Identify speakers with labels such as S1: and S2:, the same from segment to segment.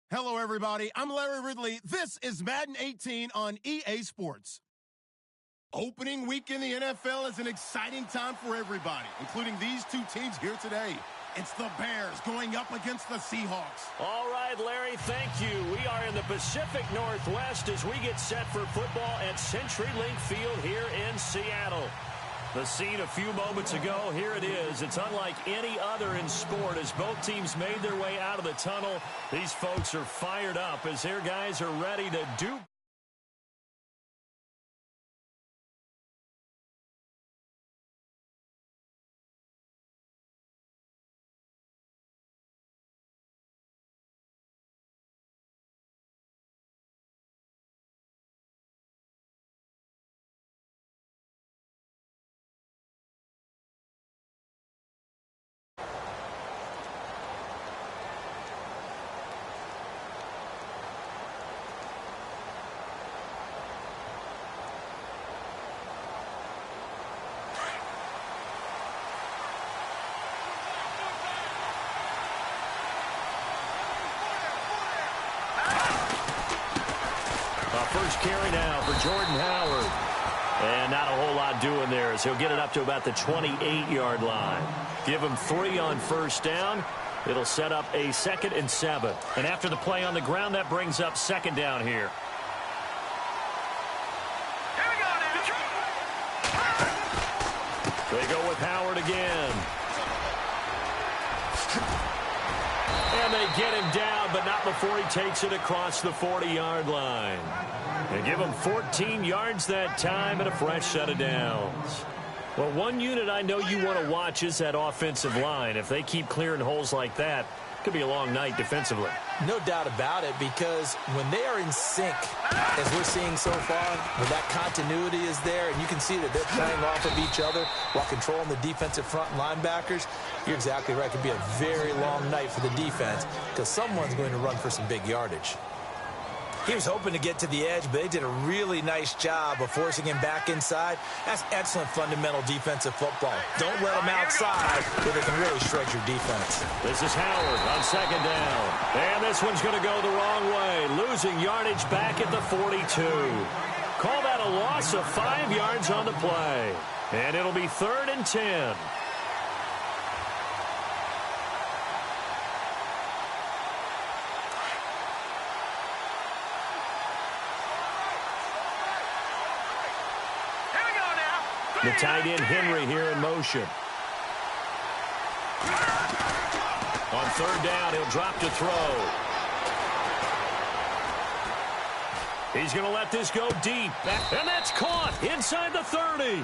S1: Hello, everybody. I'm Larry Ridley. This is Madden 18 on EA Sports. Opening week in the NFL is an exciting time for everybody, including these two teams here today. It's the Bears going up against the Seahawks.
S2: All right, Larry, thank you. We are in the Pacific Northwest as we get set for football at CenturyLink Field here in Seattle. The scene a few moments ago, here it is. It's unlike any other in sport as both teams made their way out of the tunnel. These folks are fired up as their guys are ready to do. First carry now for Jordan Howard. And not a whole lot doing there as he'll get it up to about the 28-yard line. Give him 3 on first down. It'll set up a 2nd and 7. And after the play on the ground, that brings up 2nd down here.
S3: Here we go now.
S2: They go with Howard again. And they get him down, but not before he takes it across the 40-yard line. And give him 14 yards that time and a fresh set of downs. Well, one unit I know you want to watch is that offensive line. If they keep clearing holes like that, it could be a long night defensively.
S4: No doubt about it, because when they are in sync, as we're seeing so far, where that continuity is there, and you can see that they're playing off of each other while controlling the defensive front linebackers, you're exactly right. It could be a very long night for the defense because someone's going to run for some big yardage. He was hoping to get to the edge, but they did a really nice job of forcing him back inside. That's excellent fundamental defensive football. Don't let him outside where they can really shred your defense.
S2: This is Howard on 2nd down. And this one's going to go the wrong way. Losing yardage back at the 42. Call that a loss of 5 yards on the play. And it'll be 3rd and 10. The tight end Henry here in motion. On 3rd down, he'll drop to throw. He's going to let this go deep. And that's caught inside the 30.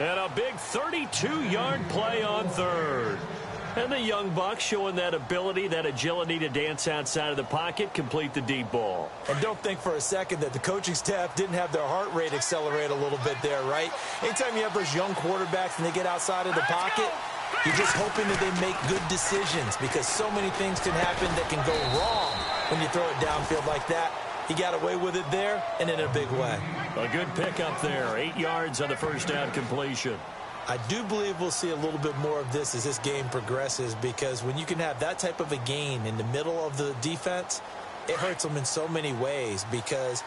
S2: And a big 32-yard play on 3rd. And the young buck showing that ability, that agility to dance outside of the pocket, complete the deep ball.
S4: And don't think for a second that the coaching staff didn't have their heart rate accelerate a little bit there, right? Anytime you have those young quarterbacks and they get outside of the pocket, you're just hoping that they make good decisions because so many things can happen that can go wrong when you throw it downfield like that. He got away with it there and in a big way.
S2: A good pickup there. 8 yards on the first down completion.
S4: I do believe we'll see a little bit more of this as this game progresses because when you can have that type of a gain in the middle of the defense, it hurts them in so many ways because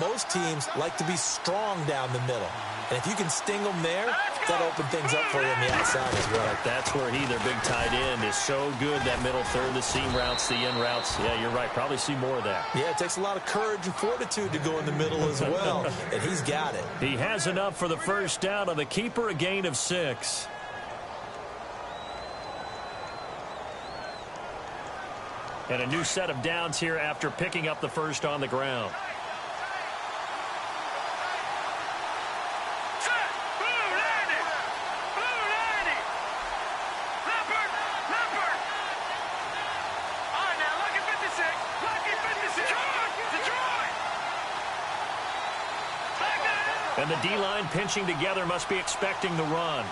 S4: most teams like to be strong down the middle. And if you can sting them there, that'll open things up for you on the outside as well.
S2: That's where their big tight end, is so good, that middle third, the seam routes, the in routes. Yeah, you're right. Probably see more of that.
S4: Yeah, it takes a lot of courage and fortitude to go in the middle as well, and he's got it.
S2: He has enough for the first down on the keeper, a gain of 6. And a new set of downs here after picking up the first on the ground. And the D-line pinching together must be expecting the run.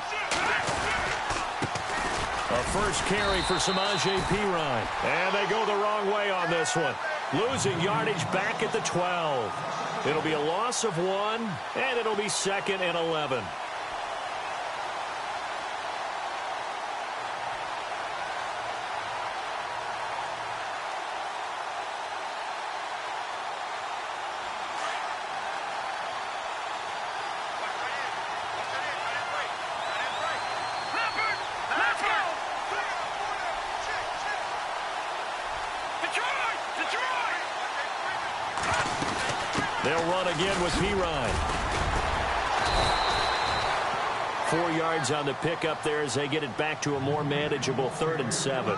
S2: A first carry for Samaje Perine. And they go the wrong way on this one. Losing yardage back at the 12. It'll be a loss of 1, and it'll be 2nd and 11. They'll run again with Pirine. 4 yards on the pickup there as they get it back to a more manageable 3rd and 7.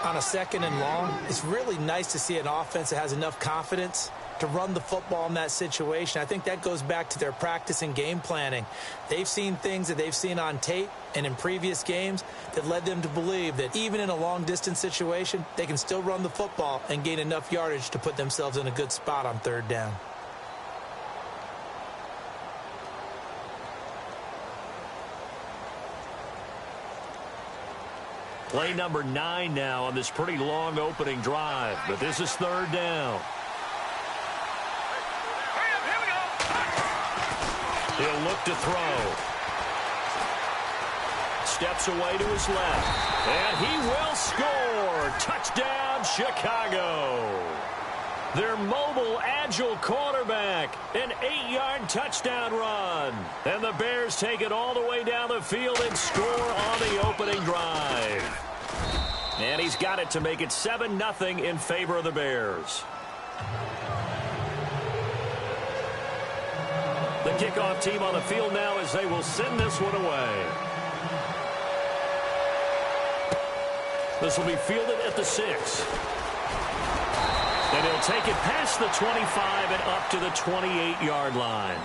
S4: On a 2nd and long, it's really nice to see an offense that has enough confidence to run the football in that situation. I think that goes back to their practice and game planning. They've seen things that they've seen on tape and in previous games that led them to believe that even in a long-distance situation, they can still run the football and gain enough yardage to put themselves in a good spot on 3rd down.
S2: Play number 9 now on this pretty long opening drive, but this is 3rd down. He'll look to throw. Steps away to his left, and he will score. Touchdown, Chicago. Their mobile, agile quarterback, an 8-yard touchdown run. And the Bears take it all the way down the field and score on the opening drive. And he's got it to make it 7-0 in favor of the Bears. The kickoff team on the field now as they will send this one away. This will be fielded at the 6. And he'll take it past the 25 and up to the 28-yard line.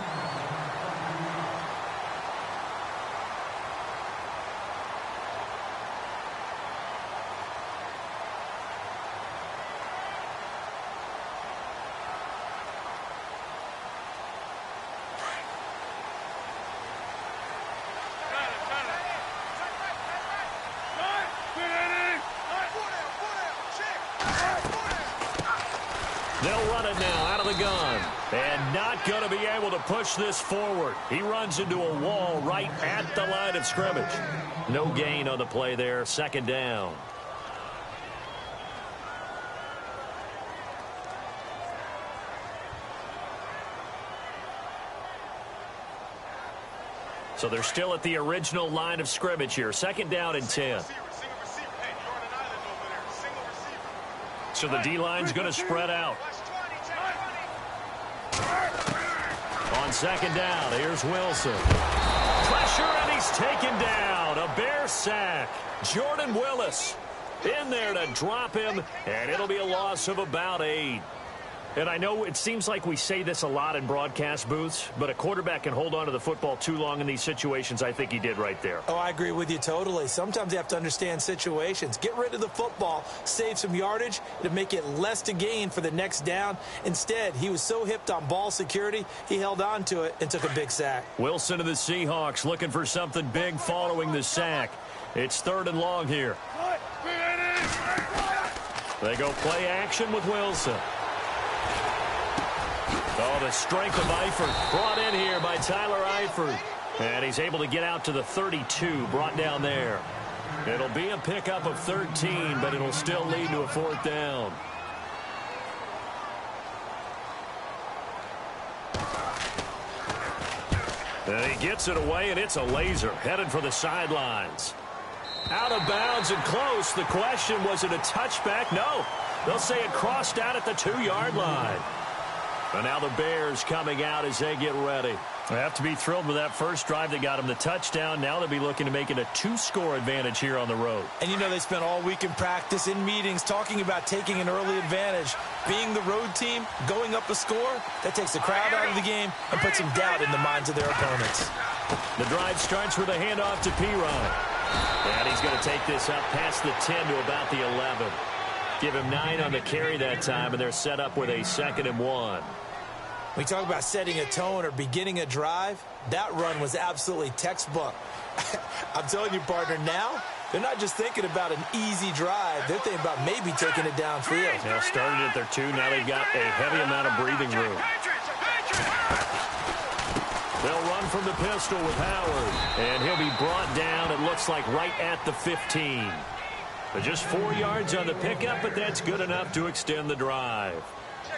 S2: They'll run it now out of the gun. And not going to be able to push this forward. He runs into a wall right at the line of scrimmage. No gain on the play there. 2nd down. So they're still at the original line of scrimmage here. 2nd down and 10. So the D-line's going to spread out. On 2nd down, here's Wilson. Pressure, and he's taken down. A Bear sack. Jordan Willis in there to drop him, and it'll be a loss of about 8. And I know it seems like we say this a lot in broadcast booths, but a quarterback can hold on to the football too long in these situations. I think he did right there.
S4: Oh, I agree with you totally. Sometimes you have to understand situations. Get rid of the football, save some yardage to make it less to gain for the next down. Instead, he was so hipped on ball security, he held on to it and took a big sack.
S2: Wilson of the Seahawks looking for something big following the sack. It's 3rd and long here. They go play action with Wilson. Oh, the strength of Eifert brought in here by Tyler Eifert. And he's able to get out to the 32, brought down there. It'll be a pickup of 13, but it'll still lead to a 4th down. And he gets it away, and it's a laser headed for the sidelines. Out of bounds and close. The question, was it a touchback? No. They'll say it crossed out at the 2-yard line. And now the Bears coming out as they get ready. They have to be thrilled with that first drive that got them the touchdown. Now they'll be looking to make it a 2-score advantage here on the road.
S4: And you know they spent all week in practice, in meetings, talking about taking an early advantage. Being the road team, going up a score, that takes the crowd out of the game and puts some doubt in the minds of their opponents.
S2: The drive starts with a handoff to Pirine. And he's going to take this up past the 10 to about the 11. Give him 9 on the carry that time, and they're set up with a 2nd and 1.
S4: We talk about setting a tone or beginning a drive. That run was absolutely textbook. I'm telling you, partner, now they're not just thinking about an easy drive. They're thinking about maybe taking it downfield.
S2: Now started at their 2. Now they've got a heavy amount of breathing room. They'll run from the pistol with Howard. And he'll be brought down, it looks like, right at the 15. But just 4 yards on the pickup, but that's good enough to extend the drive.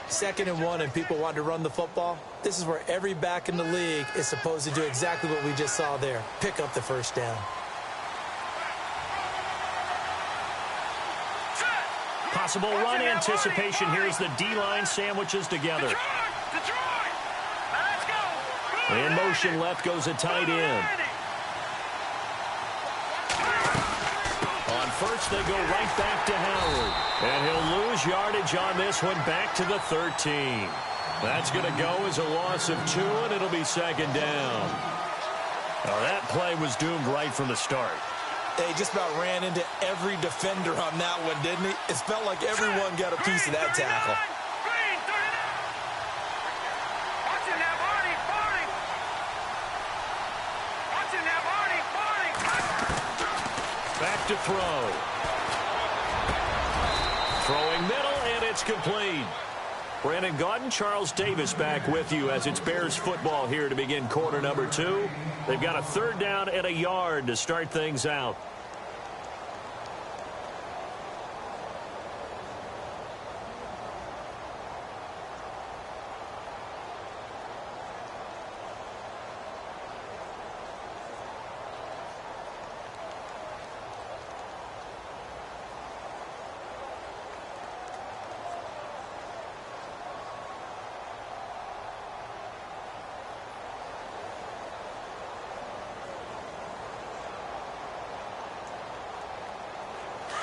S4: 2nd and 1 and people want to run the football. This is where every back in the league is supposed to do exactly what we just saw there. Pick up the 1st down.
S2: Possible run anticipation here as the D-line sandwiches together. In motion left goes a tight end. On first, they go right back to Howard. And he'll lose yardage on this one, back to the 13. That's going to go as a loss of 2, and it'll be second down. Now, that play was doomed right from the start.
S4: He just about ran into every defender on that one, didn't he? It felt like everyone got a piece of that tackle.
S2: Back to throw. Throwing middle, and it's complete. Brandon Gaudin, Charles Davis back with you as it's Bears football here to begin quarter number 2. They've got a third down and a yard to start things out.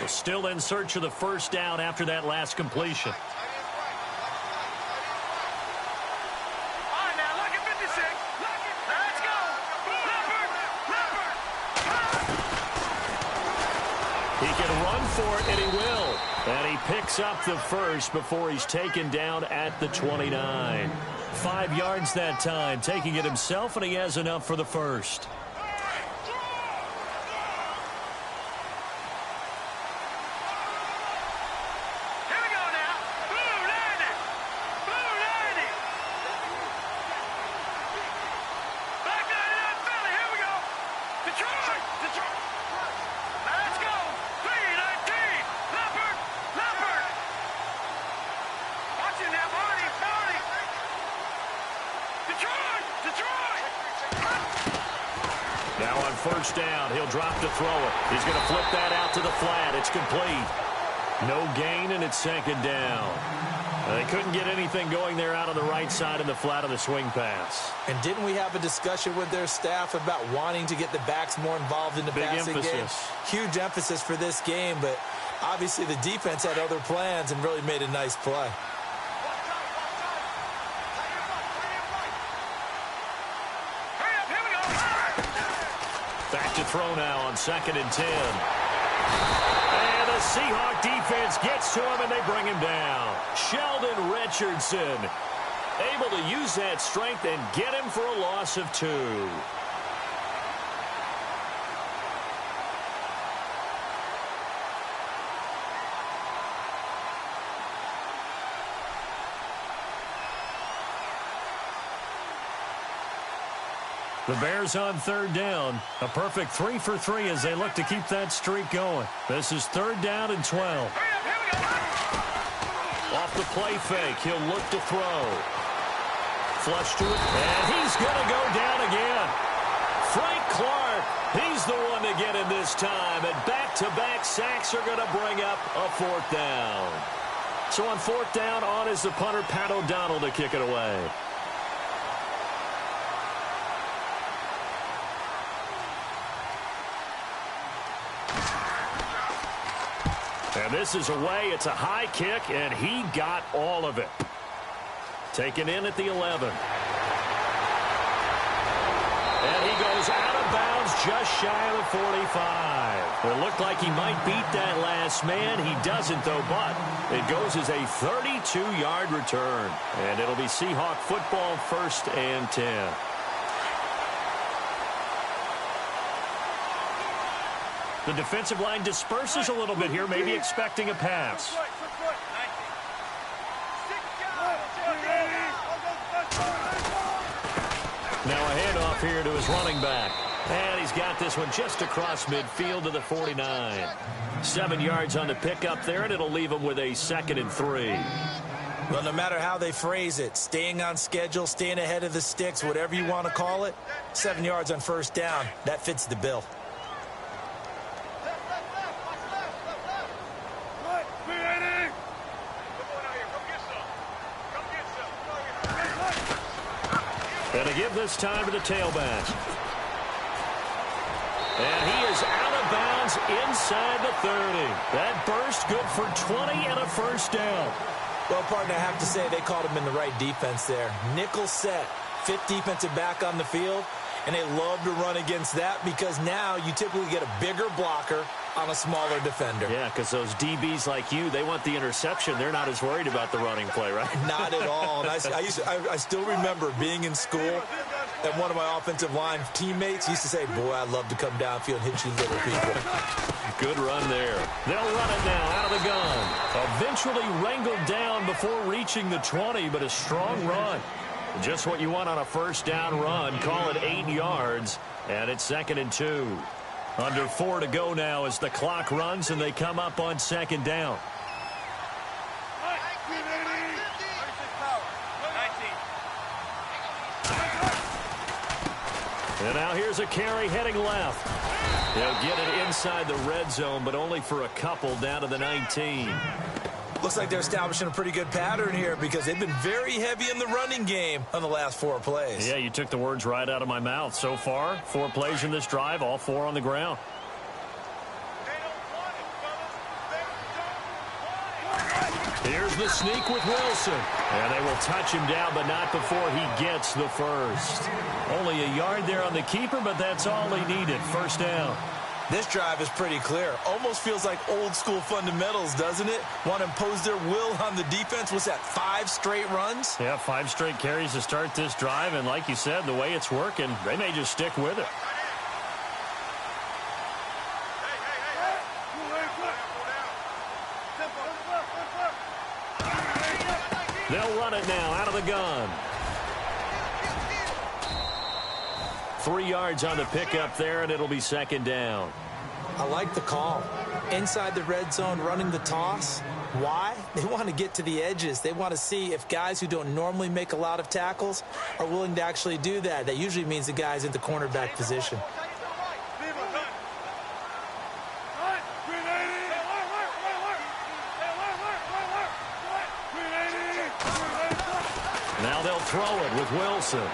S2: Still in search of the first down after that last completion.
S3: All right, now look at 56. Let's go.
S2: He can run for it, and he will. And he picks up the first before he's taken down at the 29. 5 yards that time, taking it himself, and he has enough for the first. Now on first down, he'll drop to throw it. He's going to flip that out to the flat. It's complete. No gain, and it's second down. They couldn't get anything going there out on the right side of the flat of the swing pass.
S4: And didn't we have a discussion with their staff about wanting to get the backs more involved in the passing game? Huge emphasis for this game, but obviously the defense had other plans and really made a nice play.
S2: Back to throw now on 2nd and 10. And the Seahawk defense gets to him, and they bring him down. Sheldon Richardson able to use that strength and get him for a loss of 2. The Bears on third down. A perfect 3 for 3 as they look to keep that streak going. This is 3rd down and 12. Off the play fake, he'll look to throw. Flush to it, and he's going to go down again. Frank Clark, he's the one to get him this time, and back-to-back sacks are going to bring up a 4th down. So on 4th down, on is the punter, Pat O'Donnell, to kick it away. And this is away. It's a high kick, and he got all of it. Taken in at the 11. And he goes out of bounds just shy of the 45. It looked like he might beat that last man. He doesn't, though, but it goes as a 32-yard return. And it'll be Seahawk football, 1st and 10. The defensive line disperses a little bit here, maybe expecting a pass. Now a handoff here to his running back. And he's got this one just across midfield to the 49. 7 yards on the pickup there, and it'll leave him with a 2nd and 3.
S4: Well, no matter how they phrase it, staying on schedule, staying ahead of the sticks, whatever you want to call it, 7 yards on first down, that fits the bill.
S2: And they give this time to the tailback. And he is out of bounds inside the 30. That burst good for 20 and a first down.
S4: Well, partner, I have to say they called him in the right defense there. Nickel set, fifth defensive back on the field, and they love to run against that because now you typically get a bigger blocker on a smaller defender.
S2: Yeah, because those DBs like you, they want the interception. They're not as worried about the running play, right?
S4: Not at all. And I still remember being in school, and one of my offensive line teammates used to say, boy, I'd love to come downfield and hit you little people.
S2: Good run there. They'll run it now out of the gun. Eventually wrangled down before reaching the 20, but a strong run. Just what you want on a first down run. Call it 8 yards, and it's 2nd and 2. Under 4 to go now as the clock runs, and they come up on 2nd down. And now here's a carry heading left. They'll get it inside the red zone, but only for a couple down to the 19.
S4: Looks like they're establishing a pretty good pattern here because they've been very heavy in the running game on the last 4 plays.
S2: Yeah, you took the words right out of my mouth. So far, 4 plays in this drive, all 4 on the ground. Here's the sneak with Wilson. And they will touch him down, but not before he gets the first. Only a yard there on the keeper, but that's all he needed. First down.
S4: This drive is pretty clear. Almost feels like old school fundamentals, doesn't it? Want to impose their will on the defense. Was that 5 straight runs?
S2: Yeah, 5 straight carries to start this drive. And like you said, the way it's working, they may just stick with it. They'll run it now out of the gun. 3 yards on the pickup there, and it'll be 2nd down.
S4: I like the call. Inside the red zone, running the toss. Why? They want to get to the edges. They want to see if guys who don't normally make a lot of tackles are willing to actually do that. That usually means the guy's in the cornerback position.
S2: Now they'll throw it with Wilson.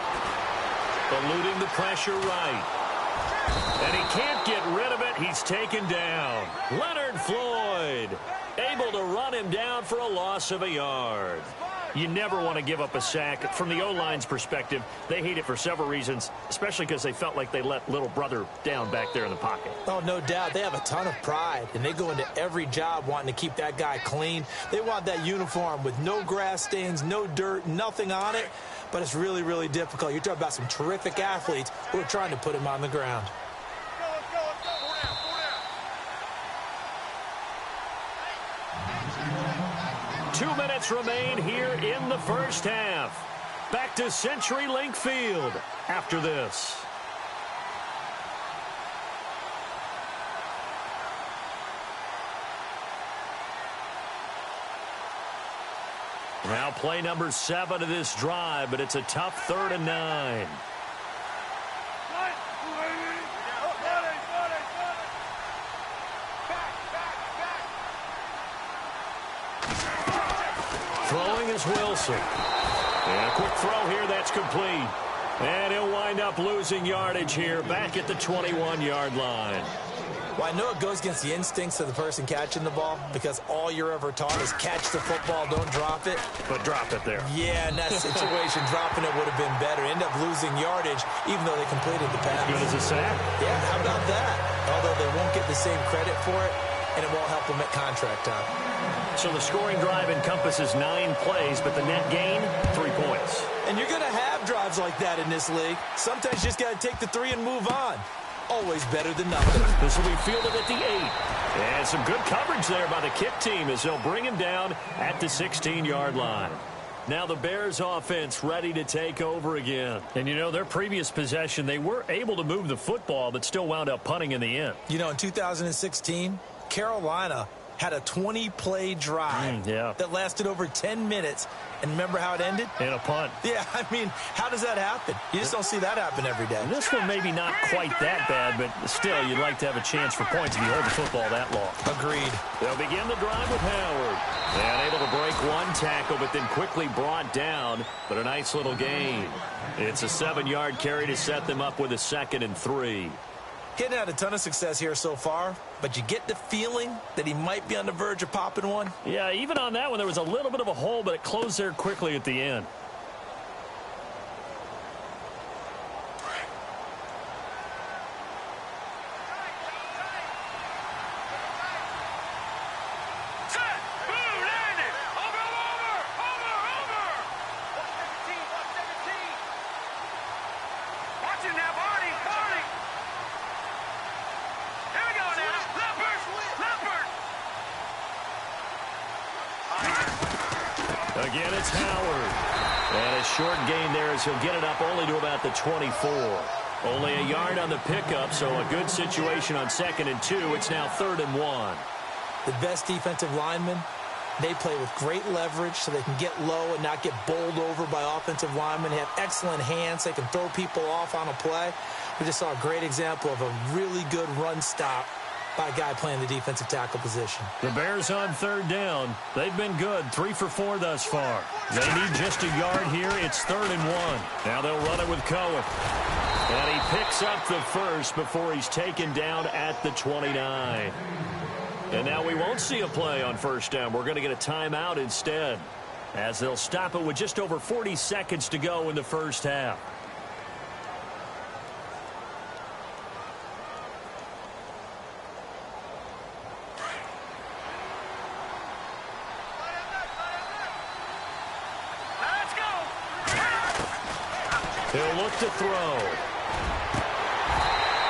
S2: Eluding the pressure right. And he can't get rid of it. He's taken down. Leonard Floyd able to run him down for a loss of a yard. You never want to give up a sack. From the O-line's perspective, they hate it for several reasons, especially because they felt like they let little brother down back there in the pocket.
S4: Oh, no doubt. They have a ton of pride, and they go into every job wanting to keep that guy clean. They want that uniform with no grass stains, no dirt, nothing on it. But it's really, really difficult. You're talking about some terrific athletes who are trying to put him on the ground.
S2: Two minutes remain here in the first half. Back to CenturyLink Field after this. Now play number 7 of this drive, but it's a tough 3rd and 9. Throwing is Wilson. And a quick throw here, that's complete. And he'll wind up losing yardage here back at the 21-yard line.
S4: Well, I know it goes against the instincts of the person catching the ball because all you're ever taught is catch the football, don't drop it.
S2: But drop it there.
S4: Yeah, in that situation, dropping it would have been better. End up losing yardage, even though they completed the pass.
S2: Good as a sack.
S4: Yeah, how about that? Although they won't get the same credit for it, and it won't help them at contract time.
S2: So the scoring drive encompasses 9 plays, but the net gain, 3 points.
S4: And you're going to have drives like that in this league. Sometimes you just got to take the 3 and move on. Always better than nothing.
S2: This will be fielded at the 8. And some good coverage there by the kick team as they'll bring him down at the 16-yard line. Now the Bears offense ready to take over again. And, you know, their previous possession, they were able to move the football but still wound up punting in the end.
S4: You know, in 2016, Carolina had a 20-play drive that lasted over 10 minutes. And remember how it ended?
S2: In a punt.
S4: Yeah, I mean, how does that happen? You just don't see that happen every day.
S2: This one maybe not quite that bad, but still, you'd like to have a chance for points if you hold the football that long.
S4: Agreed.
S2: They'll begin the drive with Howard. And able to break one tackle, but then quickly brought down. But a nice little gain. It's a 7-yard carry to set them up with a 2nd and 3.
S4: He hadn't had a ton of success here so far, but you get the feeling that he might be on the verge of popping one.
S2: Yeah, even on that one, there was a little bit of a hole, but it closed there quickly at the end. Again, it's Howard. And a short gain there as he'll get it up only to about the 24. Only a yard on the pickup, so a good situation on 2nd and 2. It's now 3rd and 1.
S4: The best defensive linemen, they play with great leverage so they can get low and not get bowled over by offensive linemen. They have excellent hands. They can throw people off on a play. We just saw a great example of a really good run stop by a guy playing the defensive tackle position.
S2: The Bears on 3rd down. They've been good, 3 for 4 thus far. They need just a yard here. It's 3rd and 1. Now they'll run it with Cohen. And he picks up the first before he's taken down at the 29. And now we won't see a play on 1st down. We're going to get a timeout instead, as they'll stop it with just over 40 seconds to go in the 1st half. He'll look to throw.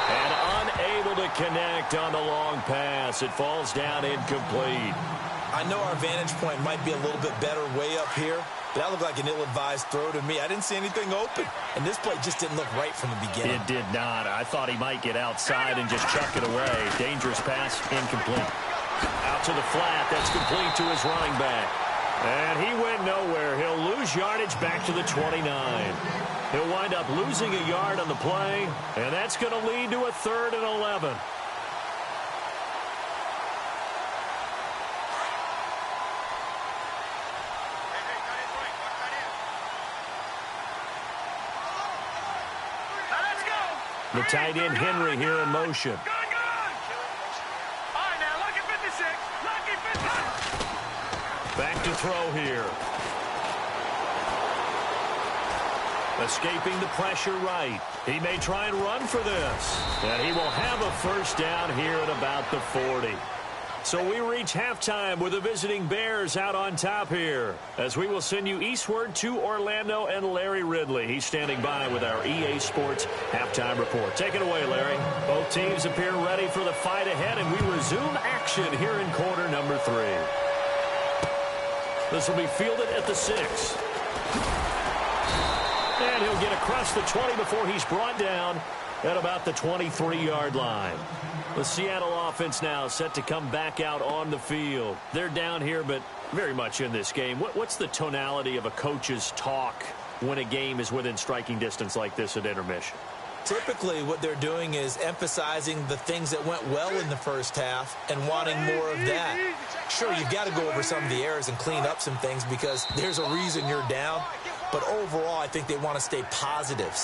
S2: And unable to connect on the long pass. It falls down incomplete.
S4: I know our vantage point might be a little bit better way up here, but that looked like an ill-advised throw to me. I didn't see anything open, and this play just didn't look right from the beginning.
S2: It did not. I thought he might get outside and just chuck it away. Dangerous pass, incomplete. Out to the flat. That's complete to his running back. And he went nowhere. He'll lose yardage back to the 29. He'll wind up losing a yard on the play, and that's going to lead to a 3rd and 11. The tight end Henry here in motion.
S3: All right, now, lucky 56. Lucky 56.
S2: Back to throw here. Escaping the pressure right. He may try and run for this. And he will have a 1st down here at about the 40. So we reach halftime with the visiting Bears out on top here, as we will send you eastward to Orlando and Larry Ridley. He's standing by with our EA Sports halftime report. Take it away, Larry. Both teams appear ready for the fight ahead, and we resume action here in quarter number 3. This will be fielded at the 6. And he'll get across the 20 before he's brought down at about the 23-yard line. The Seattle offense now set to come back out on the field. They're down here, but very much in this game. What's the tonality of a coach's talk when a game is within striking distance like this at intermission?
S4: Typically, what they're doing is emphasizing the things that went well in the 1st half and wanting more of that. Sure, you've got to go over some of the errors and clean up some things because there's a reason you're down. But overall, I think they want to stay positive.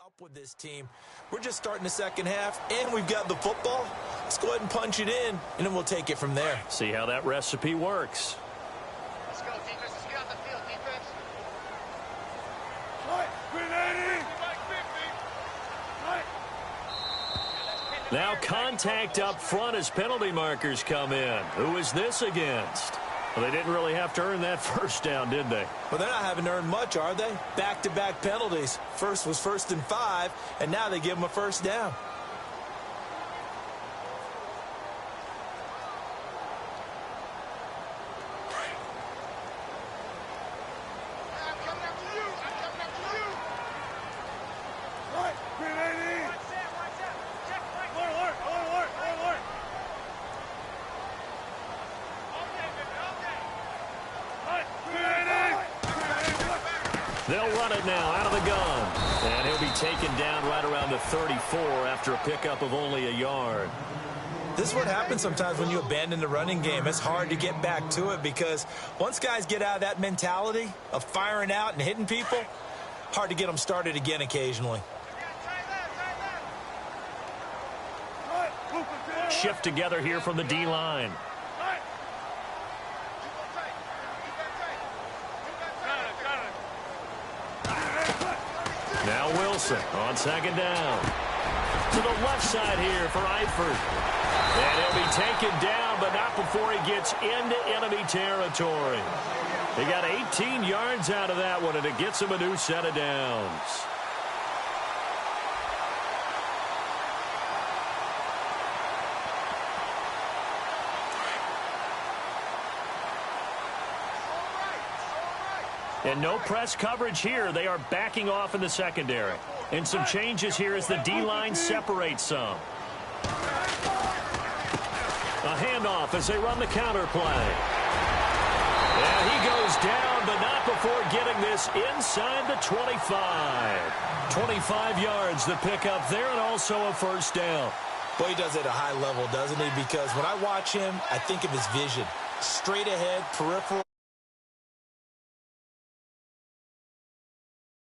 S4: Up with this team. We're just starting the 2nd half, and we've got the football. Let's go ahead and punch it in, and then we'll take it from there.
S2: See how that recipe works.
S3: Let's go, defense. Let's get out the field, defense.
S2: Now contact up front as penalty markers come in. Who is this against? Well, they didn't really have to earn that first down, did they?
S4: Well, they're not having to earn much, are they? Back-to-back penalties. First was 1st and 5, and now they give them a first down.
S2: They'll run it now out of the gun. And he'll be taken down right around the 34 after a pickup of only a yard.
S4: This is what happens sometimes when you abandon the running game. It's hard to get back to it because once guys get out of that mentality of firing out and hitting people, hard to get them started again occasionally.
S2: Shift together here from the D-line. Now Wilson on 2nd down. To the left side here for Eifert. And he'll be taken down, but not before he gets into enemy territory. He got 18 yards out of that one, and it gets him a new set of downs. And no press coverage here. They are backing off in the secondary. And some changes here as the D-line separates some. A handoff as they run the counter play. And he goes down, but not before getting this inside the 25. 25 yards to pick up there, and also a first down.
S4: Boy, he does it at a high level, doesn't he? Because when I watch him, I think of his vision. Straight ahead, peripheral.